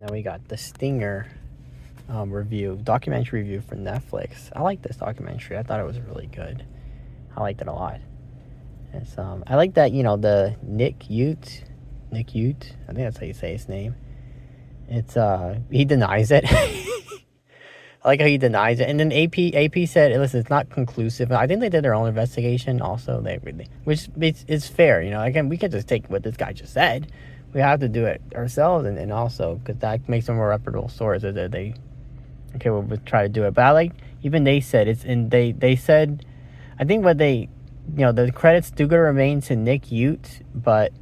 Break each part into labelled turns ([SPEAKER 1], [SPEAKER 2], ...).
[SPEAKER 1] Now we got the Stinger documentary review for Netflix. I like this documentary. I thought it was really good. I liked it a lot. It's I like that, the Nick Ute. I think that's how you say his name. It's he denies it. I like how he denies it. And then AP said, listen, it's not conclusive. I think they did their own investigation also. Which is fair, Again, we can't just take what this guy just said. We have to do it ourselves, and also because that makes them more reputable sources. That we'll try to do it. But I like, even they said it's, and they said, I think the credits do go to remain to Nick Ute, but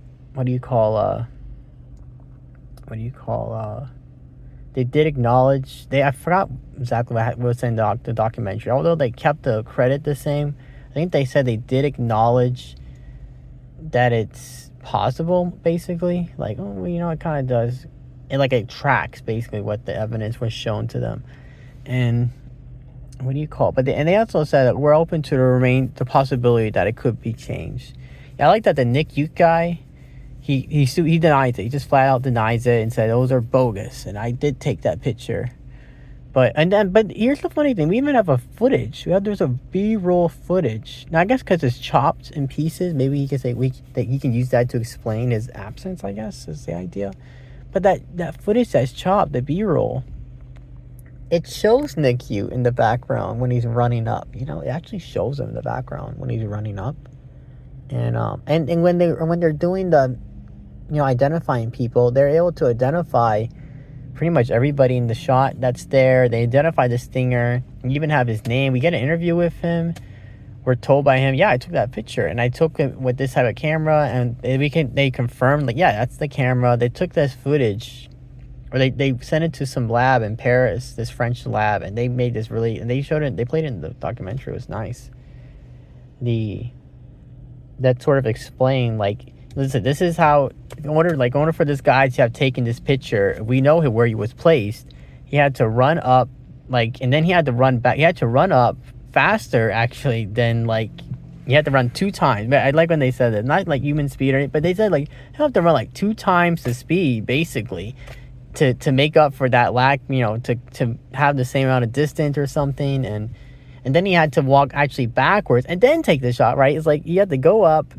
[SPEAKER 1] they did acknowledge, I forgot exactly what was in the documentary. Although they kept the credit the same, I think they said they did acknowledge that it's possible, basically. Like, it kind of does. It tracks basically what the evidence was shown to them. And but they also said that we're open to the possibility that it could be changed. Yeah, I like that the Nick Ute guy, he denies it. He just flat out denies it and said those are bogus, and I did take that picture. But here's the funny thing: we even have a footage. There's a B-roll footage. Now I guess because it's chopped in pieces, maybe he can say that he can use that to explain his absence. I guess is the idea. But that footage that's chopped, the B-roll, it shows Nick Ute in the background when he's running up. It actually shows him in the background when he's running up. And when they're doing the, identifying people, they're able to identify pretty much everybody in the shot that's there. They identify the Stinger. You even have his name. We get an interview with him. We're told by him, yeah, I took that picture, and I took it with this type of camera, and they confirmed, like, yeah, that's the camera. They took this footage, or they sent it to some lab in Paris, this French lab, and they made this and they showed it, they played it in the documentary. It was nice. That sort of explained, like, listen, this is how, in order for this guy to have taken this picture, we know where he was placed. He had to run up, and then he had to run back. He had to run up faster, actually, than, he had to run 2 times. I like when they said that, not like human speed, but they said, you have to run 2 times the speed, basically, to make up for that lack, to have the same amount of distance or something. And then he had to walk actually backwards and then take the shot, right? It's like you had to go up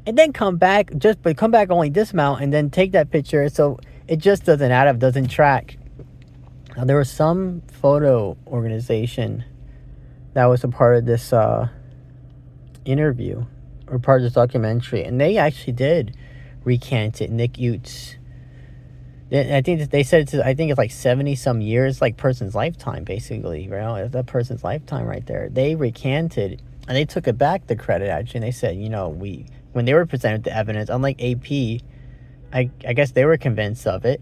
[SPEAKER 1] and then come back, only dismount, and then take that picture. So it just doesn't add up, doesn't track. Now, there was some photo organization that was a part of this interview, or part of this documentary, and they actually did recant it. Nick Ute's, I think they said I think it's 70 some years, person's lifetime, basically, right? That person's lifetime right there. They recanted, and they took it back, the credit, actually, and they said, when they were presented the evidence, unlike AP, I guess they were convinced of it.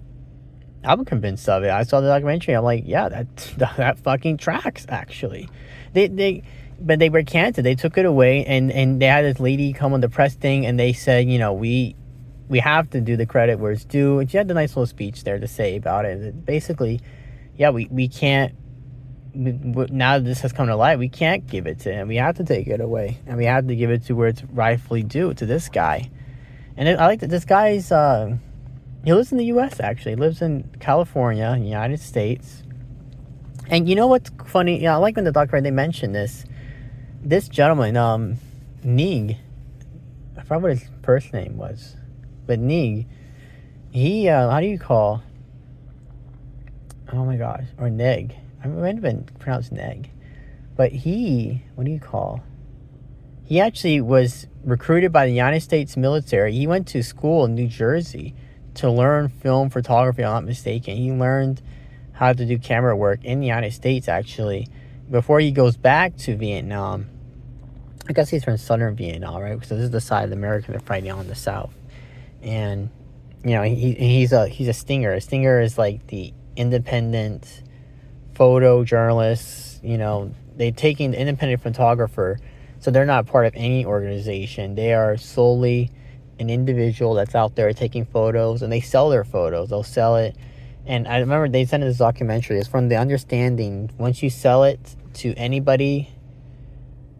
[SPEAKER 1] I'm convinced of it. I saw the documentary. I'm like, yeah, that fucking tracks, actually. But they recanted. They took it away, and they had this lady come on the press thing, and they said, we have to do the credit where it's due. And she had a nice little speech there to say about it. Basically, yeah, we can't, now that this has come to light, we can't give it to him. We have to take it away, and we have to give it to where it's rightfully due, to this guy. And I like that this guy's, he lives in the U.S., actually. He lives in California, United States. And you know what's funny? I like when the documentary, they mentioned this gentleman, Neig, I forgot what his first name was, but Neig, he, how do you call, oh my gosh, or Neg, it might have been pronounced Neg, but he actually was recruited by the United States military. He went to school in New Jersey to learn film photography, if I'm not mistaken. He learned how to do camera work in the United States, actually, before he goes back to Vietnam. I guess he's from southern Vietnam, right? Because this is the side of America they're fighting on, the south. And, he's a Stinger. A Stinger is like the independent photojournalists. They're taking the independent photographer, so they're not part of any organization. They are solely an individual that's out there taking photos, and they sell their photos. They'll sell it. And I remember they sent this documentary. It's from the understanding, once you sell it to anybody,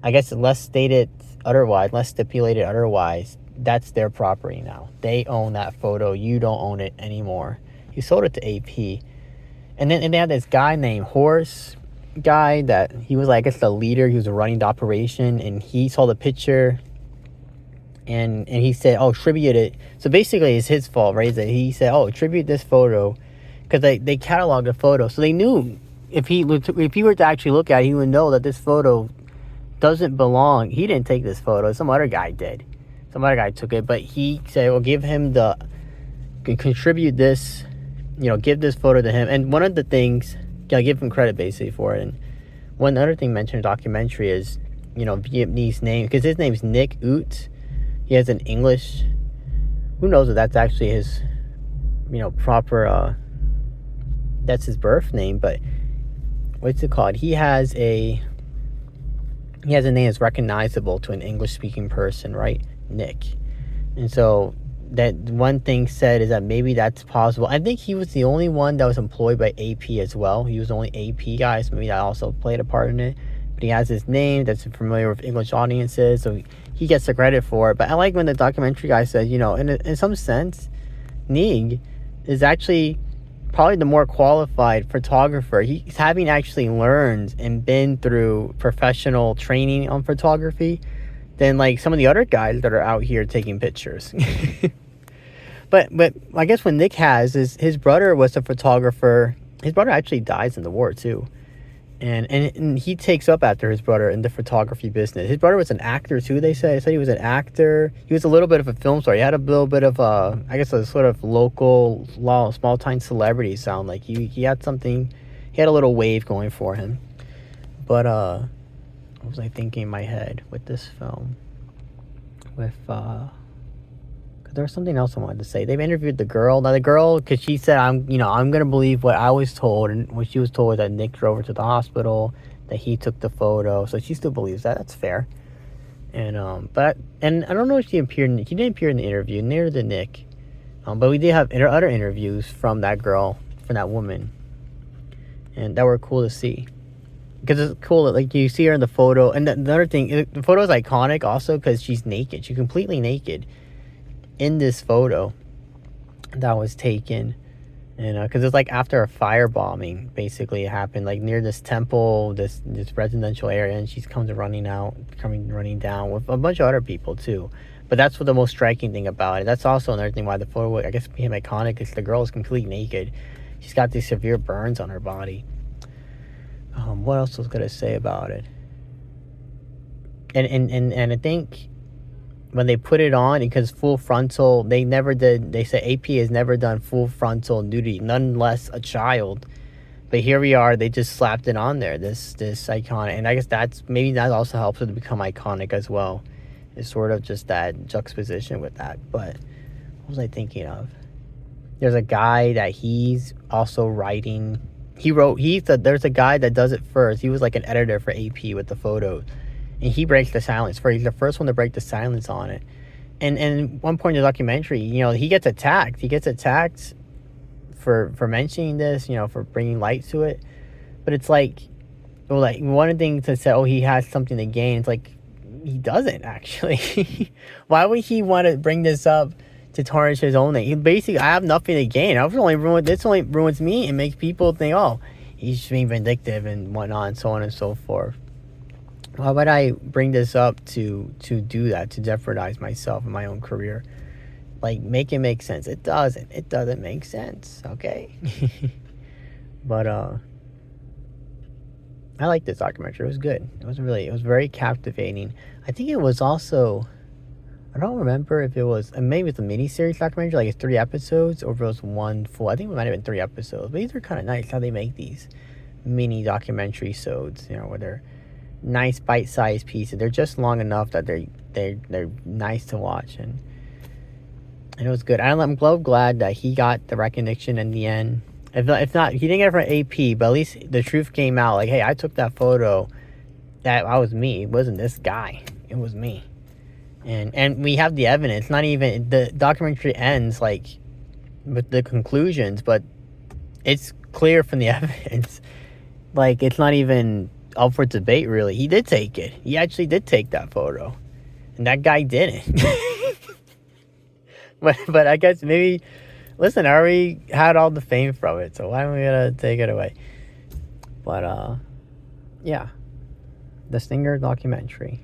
[SPEAKER 1] I guess less stipulated otherwise, that's their property now. They own that photo. You don't own it anymore. He sold it to AP. And then they had this guy named Horace guy that he was like, I guess, the leader. He was running the operation, and he saw the picture, and he said, oh, attribute it. So basically it's his fault, right? That he said, oh, attribute this photo, because they cataloged the photo, so they knew if he were to actually look at it, he would know that this photo doesn't belong. He didn't take this photo. Some other guy did. Some other guy took it, but he said, well, give him contribute this, give this photo to him. And one of the things, give him credit basically for it. And one other thing mentioned in the documentary is, Vietnamese name, because his name's Nick Oot. He has an English, who knows if that's actually his, proper, that's his birth name, but what's it called? He has a name that's recognizable to an English-speaking person, right? Nick. And so that one thing said is that maybe that's possible. I think he was the only one that was employed by AP as well. He was the only AP guy, so maybe that also played a part in it. But he has his name that's familiar with English audiences, so he gets the credit for it. But I like when the documentary guy said, in some sense, Nig is actually probably the more qualified photographer. He's having actually learned and been through professional training on photography than like some of the other guys that are out here taking pictures. but I guess what Nick has is his brother was a photographer. His brother actually dies in the war too. And he takes up after his brother in the photography business. His brother was an actor too, they say. They said he was an actor. He was a little bit of a film star. He had a little bit of a sort of local, small-time celebrity sound. Like he had something, he had a little wave going for him. But what was I thinking in my head with this film? There was something else I wanted to say. They've interviewed the girl. Now the girl, because she said, I'm gonna believe what I was told, and what she was told was that Nick drove her to the hospital, that he took the photo. So she still believes that. That's fair. And I don't know if she didn't appear in the interview, neither did Nick. But we did have other interviews from that girl, from that woman, and that were cool to see. Because it's cool that, like, you see her in the photo, and the other thing, the photo is iconic also because she's naked. She's completely naked in this photo that was taken. And because it's like after a firebombing basically happened, like near this temple, this residential area, and she comes running down with a bunch of other people too. But that's what the most striking thing about it. That's also another thing why the photo, I guess, became iconic, is the girl is completely naked. She's got these severe burns on her body. What else was I gonna say about it? And I think when they put it on, because full frontal, they say AP has never done full frontal nudity, nonetheless a child. But here we are, they just slapped it on there, this iconic. And I guess that also helps it to become iconic as well. It's sort of just that juxtaposition with that. But what was I thinking of? There's a guy that he's also writing. There's a guy that does it first. He was like an editor for AP with the photos. And he breaks the silence. He's the first one to break the silence on it. And at one point in the documentary, he gets attacked. He gets attacked for mentioning this, for bringing light to it. But it's like one thing to say, oh, he has something to gain. It's like, he doesn't actually. Why would he want to bring this up to tarnish his own name? Basically, I have nothing to gain. This only ruins me and makes people think, oh, he's being vindictive and whatnot, and so on and so forth. Why would I bring this up to do that, to jeopardize myself and my own career? Like, make it make sense. It doesn't make sense, okay? But I like this documentary. It was good. It was very captivating. I think it was also, I don't remember if it was, maybe it's a mini-series documentary, like it's 3 episodes, or if it was one full. I think it might have been 3 episodes. But these are kind of nice, how they make these mini documentary sods, where they're nice bite-sized pieces. They're just long enough that they're nice to watch, and it was good. I'm glad that he got the recognition in the end. If not, he didn't get it from AP, but at least the truth came out. Like, hey, I took that photo. That was me. It wasn't this guy. It was me. And we have the evidence. Not even the documentary ends like with the conclusions, but it's clear from the evidence. Like, it's not even up for debate, really. He did take it. He actually did take that photo, and that guy didn't. but I guess maybe Listen, I already had all the fame from it, so why am we gonna take it away? But yeah, the Stinger documentary.